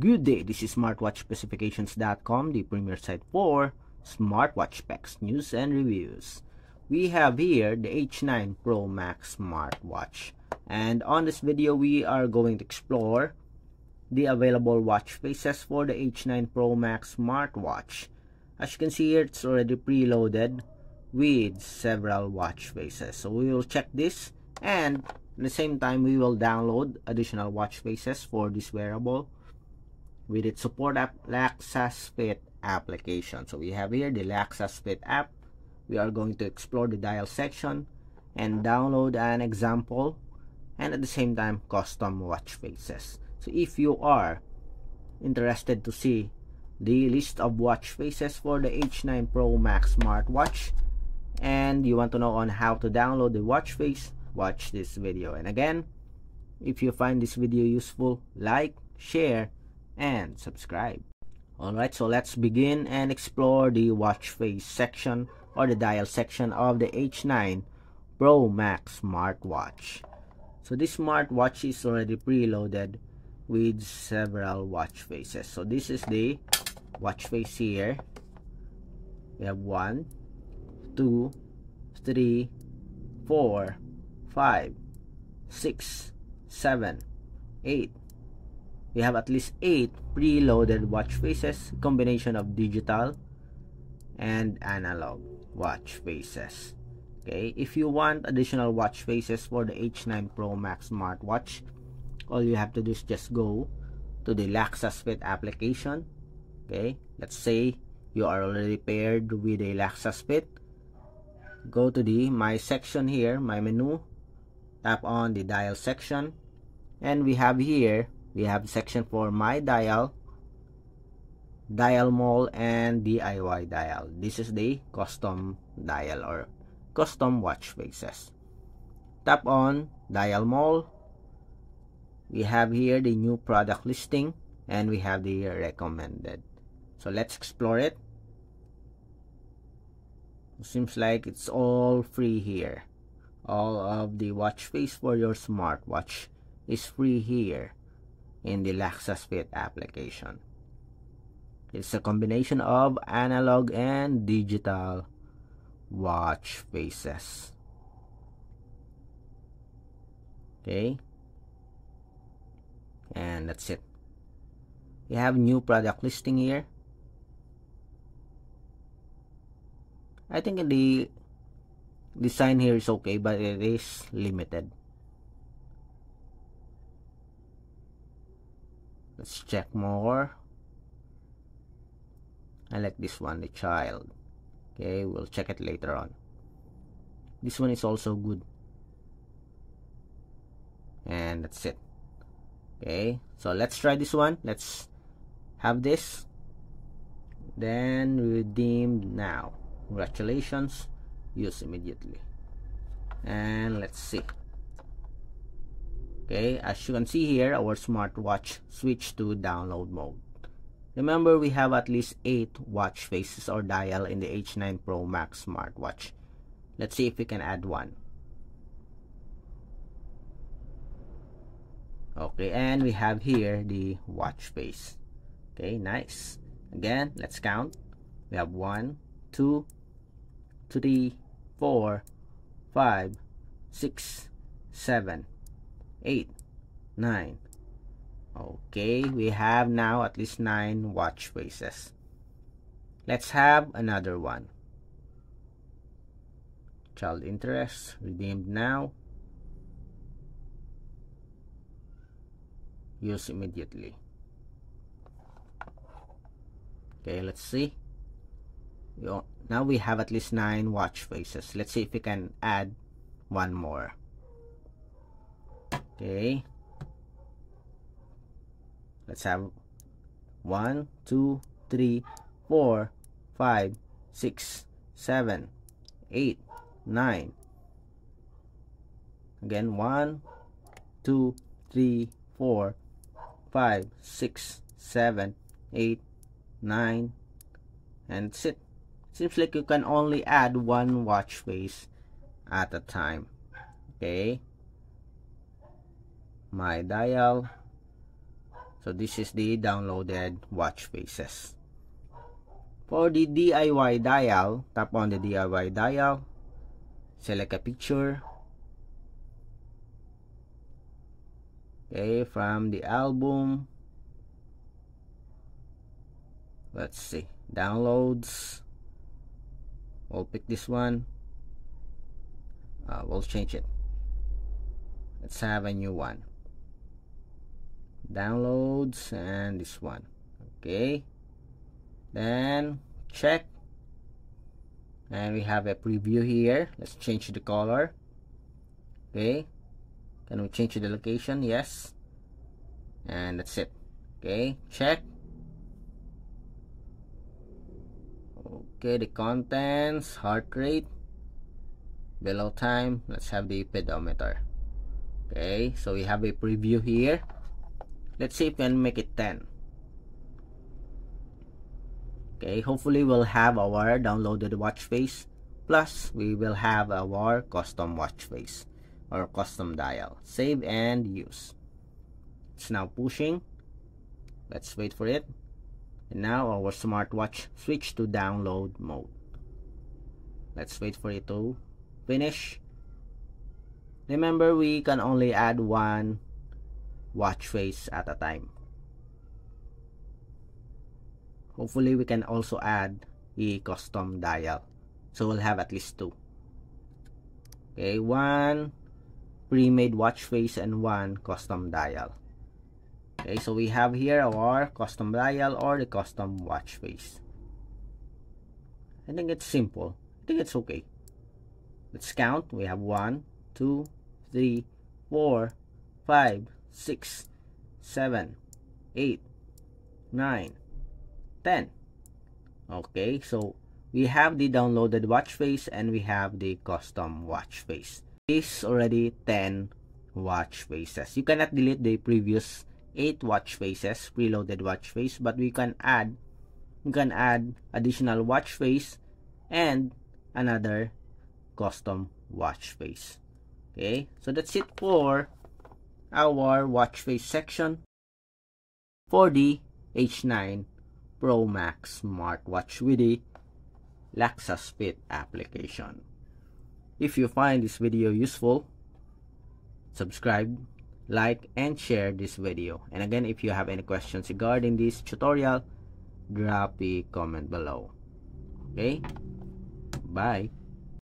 Good day, this is smartwatchspecifications.com, the premier site for smartwatch specs, news, and reviews. We have here the H9 Pro Max smartwatch, and on this video we are going to explore the available watch faces for the H9 Pro Max smartwatch. As you can see here, it's already preloaded with several watch faces, so we will check this, and at the same time we will download additional watch faces for this wearable with its support app Laxas Fit application. So we have here the Laxas Fit app. We are going to explore the dial section and download an example, and at the same time custom watch faces. So if you are interested to see the list of watch faces for the H9 Pro Max smartwatch and you want to know on how to download the watch face, watch this video. And again, if you find this video useful, like, share, and subscribe. Alright, so let's begin and explore the watch face section or the dial section of the H9 Pro Max smartwatch. So this smartwatch is already preloaded with several watch faces. So this is the watch face here. We have 1, 2, 3, 4, 5, 6, 7, 8. We have at least 8 preloaded watch faces, combination of digital and analog watch faces. Okay, if you want additional watch faces for the H9 Pro Max smartwatch, all you have to do is just go to the Laxas Fit application. Okay, let's say you are already paired with a Laxas Fit. Go to the My section here, My menu, tap on the dial section, and we have here, we have section for My Dial, Dial Mall, and DIY Dial. This is the custom dial or custom watch faces. Tap on Dial Mall. We have here the new product listing, and we have the recommended. So let's explore it. Seems like it's all free here. All of the watch face for your smartwatch is free here in the Laxas Fit application. It's a combination of analog and digital watch faces. Okay, and that's it. We have new product listing here. I think the design here is okay, but it is limited. Let's check more. I like this one, the child. Okay, we'll check it later on. This one is also good. And that's it. Okay, so let's try this one. Let's have this. Then redeem now. Congratulations. Use immediately. And let's see. Okay, as you can see here, our smartwatch switched to download mode. Remember, we have at least 8 watch faces or dial in the H9 Pro Max smartwatch. Let's see if we can add one. Okay, and we have here the watch face. Okay, nice. Again, let's count. We have 1, 2, 3, 4, 5, 6, 7, 8, 9. Okay, we have now at least 9 watch faces. Let's have another one. Child interest, redeemed now. Use immediately. Okay, let's see. Now we have at least 9 watch faces. Let's see if we can add one more. Okay, let's have 1, 2, 3, 4, 5, 6, 7, 8, 9. Again, 1, 2, 3, 4, 5, 6, 7, 8, 9, and that's it. Seems like you can only add one watch face at a time. Okay, My Dial. So this is the downloaded watch faces. For the DIY dial, tap on the DIY dial, select a picture. Okay, from the album, let's see, downloads, we'll pick this one. We'll change it. Let's have a new one. Downloads, and this one. Okay, then check, and we have a preview here. Let's change the color. Okay, can we change the location? Yes, and that's it. Okay, check. Okay, the contents, heart rate, below time, let's have the pedometer. Okay, so we have a preview here. Let's see if we can make it 10. Okay, hopefully we'll have our downloaded watch face, plus we will have our custom watch face or custom dial. Save and use. It's now pushing. Let's wait for it. And now our smartwatch switch to download mode. Let's wait for it to finish. Remember, we can only add one watch face at a time. Hopefully we can also add a custom dial, so we'll have at least 2. Okay, 1 pre-made watch face and 1 custom dial. Okay, so we have here our custom dial or the custom watch face. I think it's simple. I think it's okay. Let's count. We have 1, 2, 3, 4, 5, 6, 7, 8, 9, 10. Okay, so we have the downloaded watch face and we have the custom watch face. This already 10 watch faces. You cannot delete the previous 8 watch faces, preloaded watch face, but we can add additional watch face and another custom watch face. Okay, so that's it for our watch face section for the H9 Pro Max smartwatch with the LexusFit application. If you find this video useful, subscribe, like, and share this video. And again, if you have any questions regarding this tutorial, drop a comment below. Okay, bye.